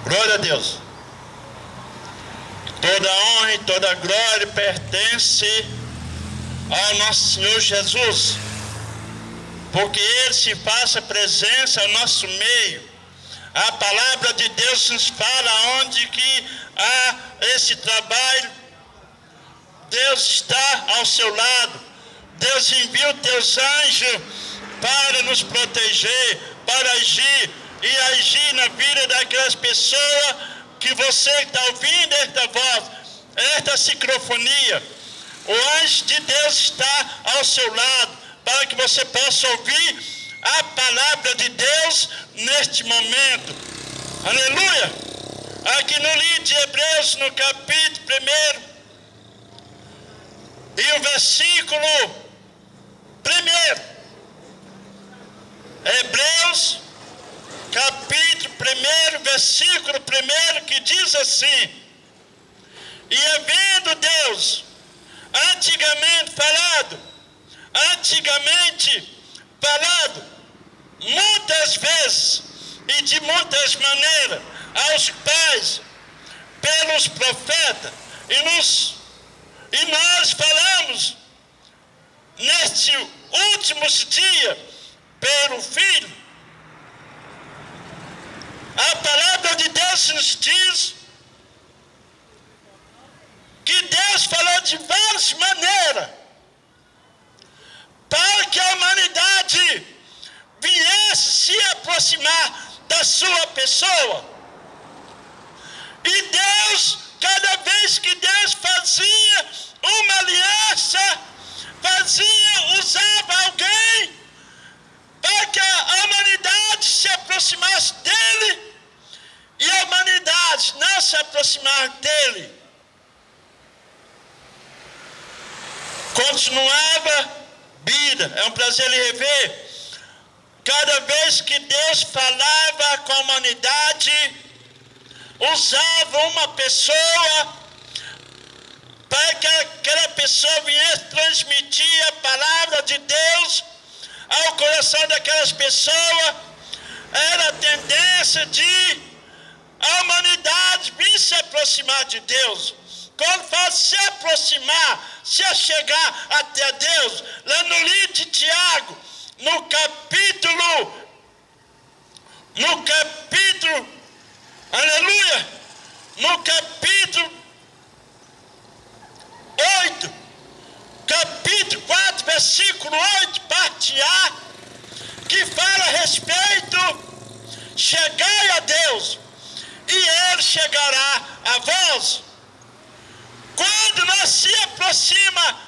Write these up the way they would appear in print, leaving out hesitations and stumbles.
Glória a Deus. Toda honra e toda glória pertence ao nosso Senhor Jesus, porque Ele se faça presença ao nosso meio. A palavra de Deus nos fala onde que há esse trabalho, Deus está ao seu lado. Deus envia os teus anjos para nos proteger, para agir na vida daquelas pessoas que você está ouvindo esta voz, esta microfonia. O anjo de Deus está ao seu lado, para que você possa ouvir a palavra de Deus neste momento. Aleluia! Aqui no livro de Hebreus, no capítulo 1, e o versículo 1. Hebreus, capítulo 1, versículo 1, que diz assim: e havendo Deus antigamente falado muitas vezes e de muitas maneiras aos pais pelos profetas, e nós falamos nestes últimos dias pelo Filho. A palavra de Deus nos diz que Deus falou de várias maneiras para que a humanidade viesse se aproximar da sua pessoa. E Deus, cada vez que Deus fazia uma aliança, usava alguém para que a humanidade se aproximasse dele, e a humanidade não se aproximar dele. Continuava vida. É um prazer lhe rever. Cada vez que Deus falava com a humanidade, usava uma pessoa para que aquela pessoa viesse transmitir a palavra de Deus ao coração daquelas pessoas. Era a tendência de a humanidade vir se aproximar de Deus. Quando fala se aproximar, se chegar até Deus, lá no livro de Tiago, no capítulo, aleluia, no capítulo 8, capítulo 4, versículo 8, parte A, que fala a respeito, chegai a Deus, e Ele chegará a vós. Quando nós se aproxima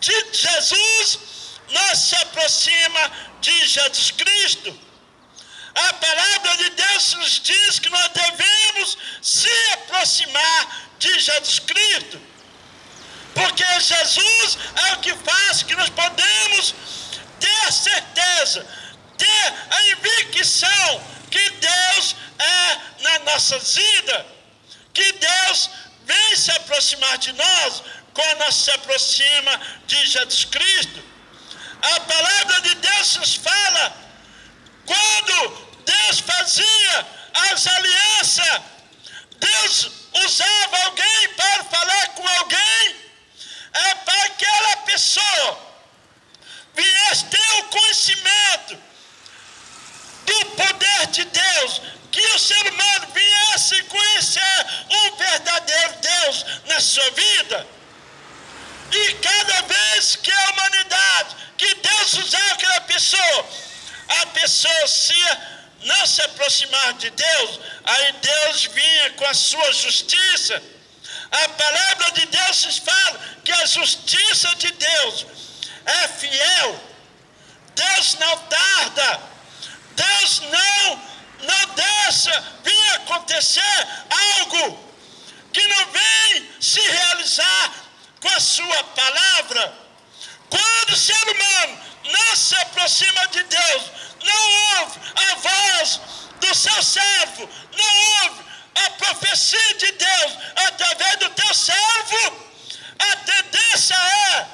de Jesus, nós se aproxima de Jesus Cristo. A palavra de Deus nos diz que nós devemos se aproximar de Jesus Cristo, porque Jesus é o que faz que nós podemos ter a certeza, ter a convicção que Deus é na nossa vida, que Deus vem se aproximar de nós quando nós se aproxima de Jesus Cristo. A palavra de Deus nos fala, quando Deus fazia as alianças, Deus usava alguém para falar com alguém, para aquela pessoa viesse ter o conhecimento do poder de Deus, que o ser humano viesse conhecer o verdadeiro Deus na sua vida. E cada vez que a humanidade, que Deus usava aquela pessoa, a pessoa não se aproximar de Deus, aí Deus vinha com a sua justiça. A palavra de Deus nos fala que a justiça de Deus é fiel. Deus não tarda, Deus não deixa vir acontecer algo que não vem se realizar com a sua palavra. Quando o ser humano não se aproxima de Deus, não ouve a voz do seu servo, não ouve a profecia de Deus através do teu servo, a tendência é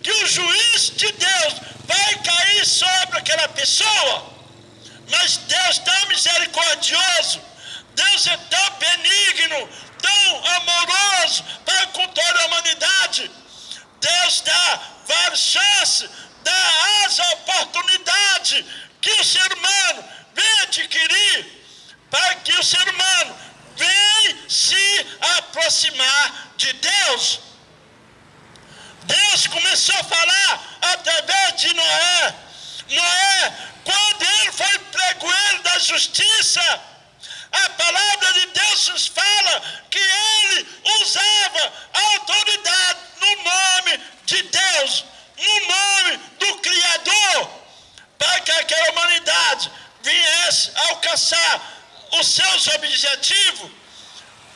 que o juízo de Deus vai cair sobre aquela pessoa. Mas Deus tão misericordioso, Deus é tão benigno, tão amoroso para com toda a humanidade. Deus dá várias chances, dá as oportunidades que o ser humano vem adquirir, para que o ser humano venha se aproximar de Deus. Deus começou a falar através de Noé. Noé, quando ele foi pregoeiro da justiça, a palavra de Deus nos fala que ele usava a autoridade no nome de Deus, no nome do Criador, para que aquela humanidade viesse alcançar os seus objetivos.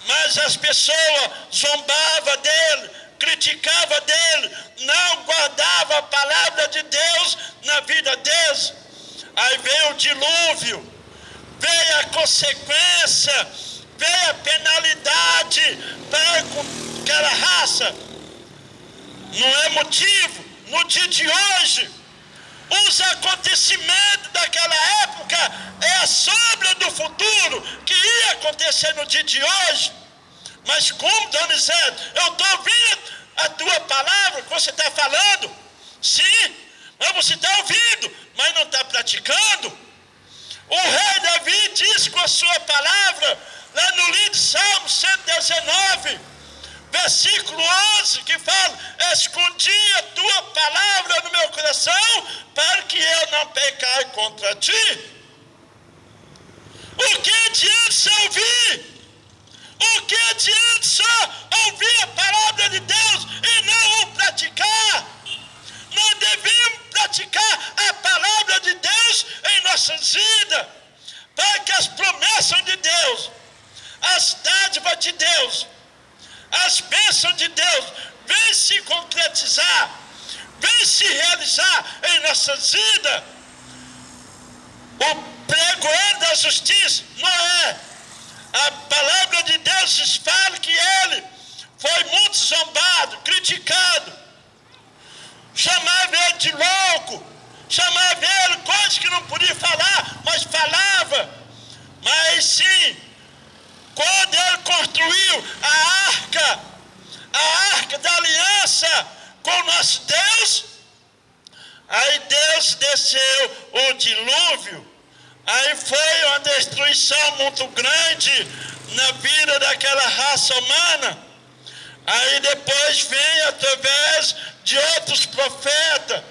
Mas as pessoas zombavam dele, criticavam dele, não guardavam a palavra de Deus na vida deles. Aí veio o dilúvio, veio a consequência, veio a penalidade para aquela raça. Não é motivo, no dia de hoje, os acontecimentos daquela época é a sombra do futuro que ia acontecer no dia de hoje. Mas como, Donizete, eu estou ouvindo a tua palavra que você está falando? Sim, mas você está ouvindo, mas não está praticando. O rei Davi diz com a sua palavra, lá no livro de Salmo 119, versículo 11, que fala: escondi a tua palavra no meu coração, para que eu não pecar contra ti. O que adianta só ouvir? O que adianta só ouvir a palavra de Deus e não o praticar? Nós devemos praticar a palavra de Deus em nossas vidas, para que as promessas de Deus, as dádivas de Deus, as bênçãos de Deus venham se concretizar, venham se realizar em nossas vidas. O pregoeiro da justiça, Noé, a palavra de Deus nos fala que ele foi muito zombado, criticado, chamava ele de louco, chamava ele coisas que não podia falar, mas falava. Mas sim, quando ele construiu a arca da aliança com o nosso Deus, aí Deus desceu o dilúvio. Aí foi uma destruição muito grande na vida daquela raça humana. Aí depois vem através de outros profetas.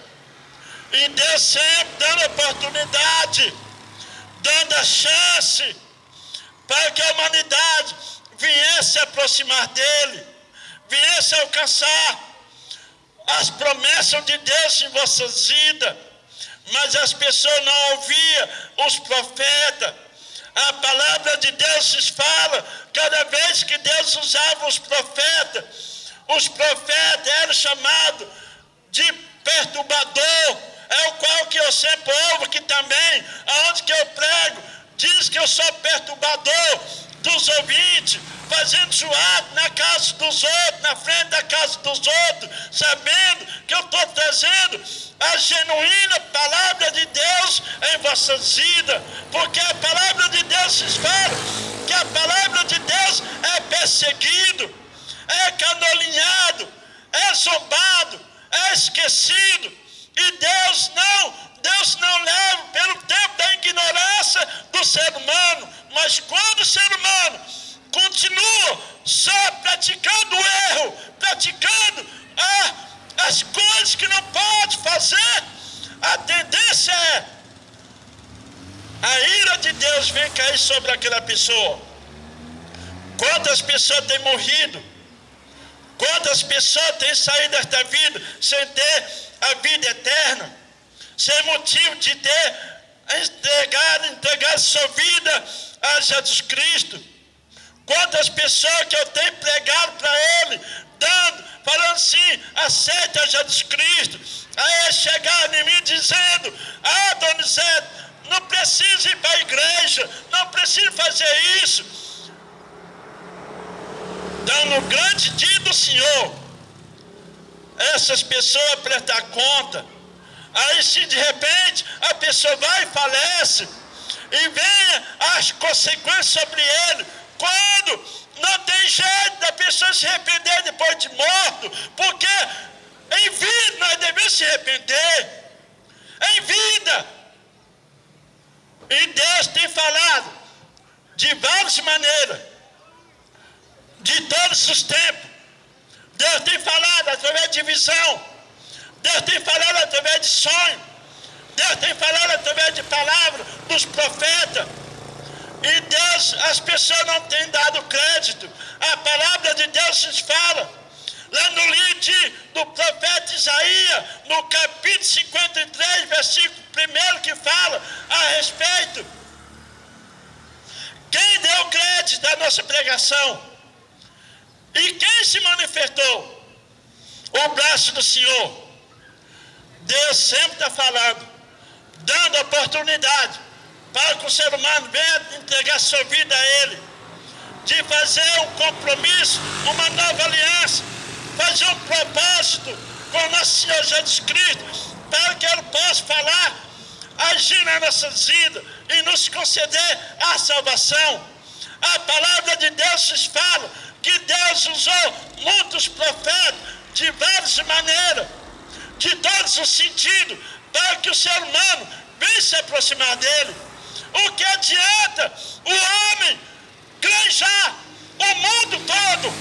E Deus sempre dando oportunidade, dando a chance para que a humanidade viesse se aproximar dele, viesse alcançar as promessas de Deus em vossas vidas. Mas as pessoas não ouviam os profetas. A palavra de Deus nos fala, cada vez que Deus usava os profetas eram chamados de perturbador. É o qual que eu sempre ouvo aqui também, aonde que eu prego, diz que eu sou perturbador dos ouvintes, fazendo zoado na casa dos outros, na frente da casa dos outros, sabendo que eu estou trazendo a genuína palavra de Deus em vossas vidas, porque a palavra de Deus nos fala que a palavra de Deus é perseguido, é canolinhado, é zombado, é esquecido, e Deus não leva pelo tempo da ignorância do ser humano. Mas quando o ser humano continua só praticando o erro, praticando as coisas que não pode fazer, a tendência é a ira de Deus vem cair sobre aquela pessoa. Quantas pessoas têm morrido? Quantas pessoas têm saído desta vida sem ter a vida eterna, sem motivo de ter entregado sua vida a Jesus Cristo? Quantas pessoas que eu tenho pregado para ele, falando assim: aceita a Jesus Cristo. Aí chegaram em mim dizendo: Donizete, não precisa ir para a igreja, não precisa fazer isso. Então, no grande dia do Senhor, essas pessoas prestar conta. Aí, se de repente a pessoa vai e falece, e venha as consequências sobre ele, quando não tem jeito da pessoa se arrepender depois de morto, porque em vida nós devemos se arrepender, em vida. E Deus tem falado de várias maneiras, de todos os tempos. Deus tem falado através de visão, Deus tem falado através de sonho, Deus tem falado através de palavras dos profetas. E Deus, as pessoas não têm dado crédito. A palavra de Deus nos fala lá no livro do profeta Isaías, no capítulo 53, versículo 1, que fala a respeito. Quem deu crédito à nossa pregação? E quem se manifestou? O braço do Senhor. Deus sempre está falando, dando oportunidade para que o ser humano venha entregar sua vida a Ele, de fazer um compromisso, uma nova aliança, fazer um propósito com nosso Senhor Jesus Cristo, para que Ele possa falar, agir nas nossas vidas e nos conceder a salvação. A palavra de Deus nos fala que Deus usou muitos profetas de várias maneiras, de todos os sentidos, para que o ser humano venha se aproximar dele. O que adianta o homem granjar o mundo todo,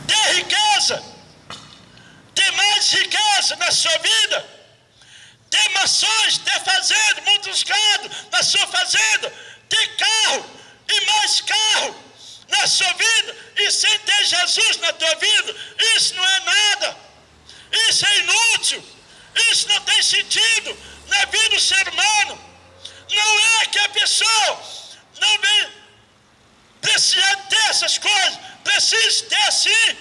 ter riqueza, ter mais riqueza na sua vida, ter mansões, ter fazenda, muitos gados na sua fazenda, ter carro e mais carro na sua vida, e sem ter Jesus na tua vida? Isso não é nada, isso é inútil, isso não tem sentido na vida do ser humano. Não é que a pessoa não precisa ter essas coisas, precisa ter sim.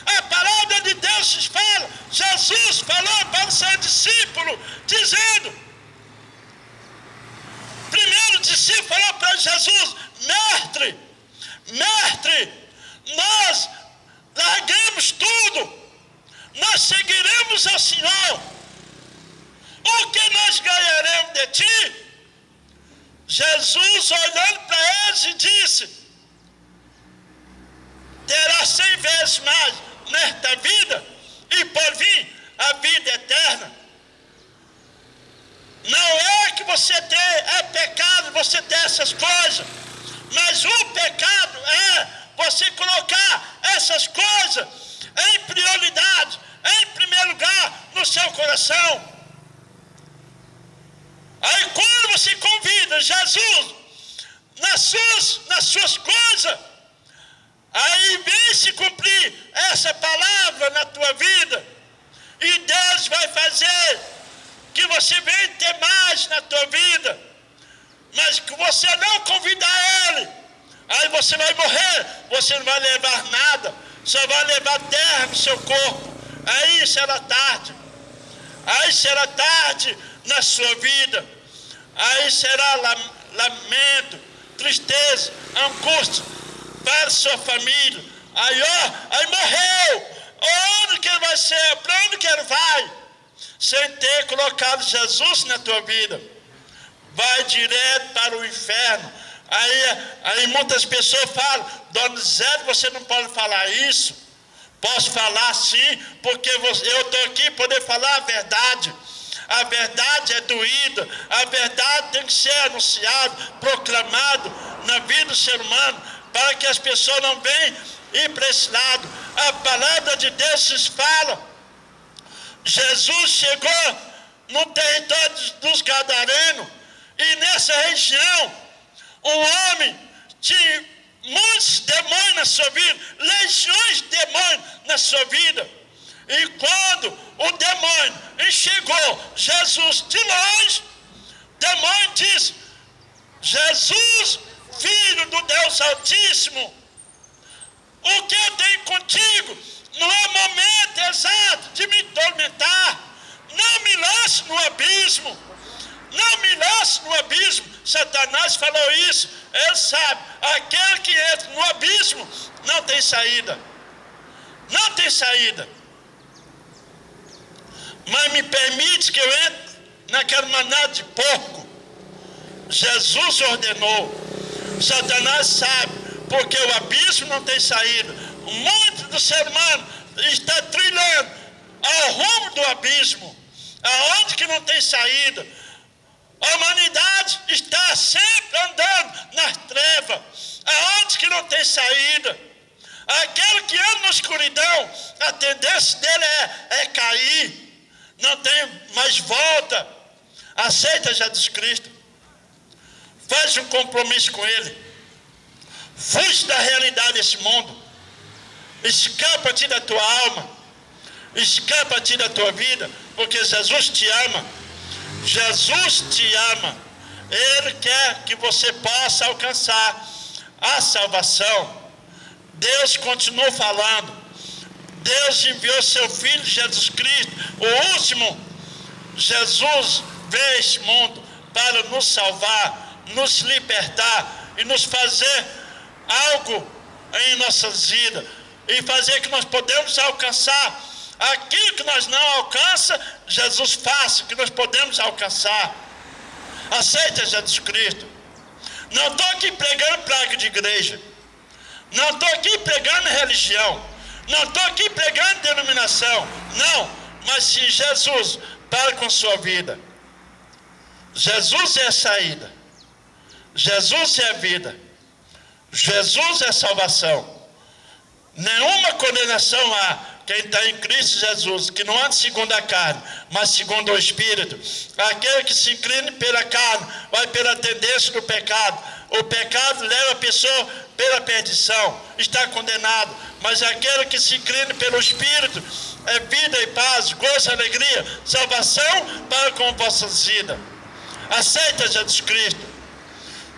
A palavra de Deus nos fala, Jesus falou para o seu discípulo, dizendo, primeiro discípulo falou para Jesus: Mestre, nós larguemos tudo, nós seguiremos ao Senhor, o que nós ganharemos de ti? Jesus, olhando para eles, e disse: terá 100 vezes mais nesta vida e por vir a vida eterna. Não é que você é pecado você ter essas coisas, mas o pecado é você colocar essas coisas em prioridade, em primeiro lugar no seu coração. Aí quando você convida Jesus nas suas coisas, aí vem se cumprir essa palavra na tua vida, e Deus vai fazer que você venha ter mais na tua vida. Mas que você não convidar Ele, aí você vai morrer, você não vai levar nada, só vai levar terra no seu corpo. Aí será tarde na sua vida, aí será lamento, tristeza, angústia para a sua família. Aí morreu. Onde que ele vai ser? Para onde que ele vai? Sem ter colocado Jesus na tua vida, vai direto para o inferno. Aí muitas pessoas falam: Dona Zé, você não pode falar isso. Posso falar sim, porque eu estou aqui para poder falar a verdade. A verdade é doída, a verdade tem que ser anunciada, proclamada na vida do ser humano, para que as pessoas não venham ir para esse lado. A palavra de Deus nos fala. Jesus chegou no território dos Gadarenos, e nessa região um homem tinha muitos demônios na sua vida, legiões de demônios na sua vida. E quando o demônio enxergou Jesus de longe, o demônio disse: Jesus, Filho do Deus Altíssimo, o que eu tenho contigo? Não é momento exato de me tormentar. Não me lance no abismo. Não me lance no abismo. Satanás falou isso. Ele sabe, aquele que entra no abismo não tem saída. Não tem saída. Mas me permite que eu entre naquela manada de porco. Jesus ordenou. Satanás sabe, porque o abismo não tem saída. Muito do ser humano está trilhando ao rumo do abismo, aonde que não tem saída. A humanidade está sempre andando nas trevas, aonde que não tem saída. Aquele que anda na escuridão, a tendência dele é cair, não tem mais volta. Aceita Jesus Cristo, faz um compromisso com Ele, fuge da realidade desse mundo, escapa-te da tua alma, escapa-te da tua vida, porque Jesus te ama. Jesus te ama. Ele quer que você possa alcançar a salvação. Deus continuou falando. Deus enviou seu Filho Jesus Cristo, o último. Jesus veio a este mundo para nos salvar, nos libertar e nos fazer algo em nossas vidas, e fazer que nós podemos alcançar aquilo que nós não alcançamos. Jesus faça que nós podemos alcançar. Aceita Jesus Cristo. Não estou aqui pregando praga de igreja, não estou aqui pregando religião, não estou aqui pregando denominação, não, mas se Jesus para com sua vida. Jesus é a saída, Jesus é a vida, Jesus é a salvação. Nenhuma condenação há quem está em Cristo Jesus, que não anda segundo a carne, mas segundo o Espírito. Aquele que se inclina pela carne vai pela tendência do pecado. O pecado leva a pessoa pela perdição, está condenado. Mas aquele que se inclina pelo Espírito é vida e paz, gozo, alegria, salvação para com vossas vidas. Aceita Jesus Cristo.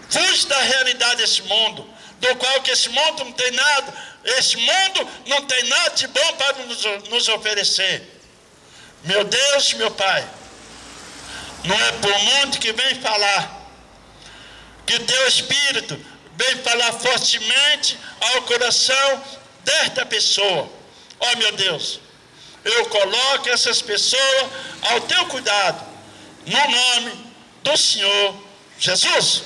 Fuge da realidade desse mundo, do qual que esse mundo não tem nada. Esse mundo não tem nada de bom para nos oferecer. Meu Deus, meu Pai, não é por mundo que vem falar, que teu Espírito vem falar fortemente ao coração desta pessoa. Ó meu Deus, eu coloco essas pessoas ao teu cuidado, no nome do Senhor Jesus.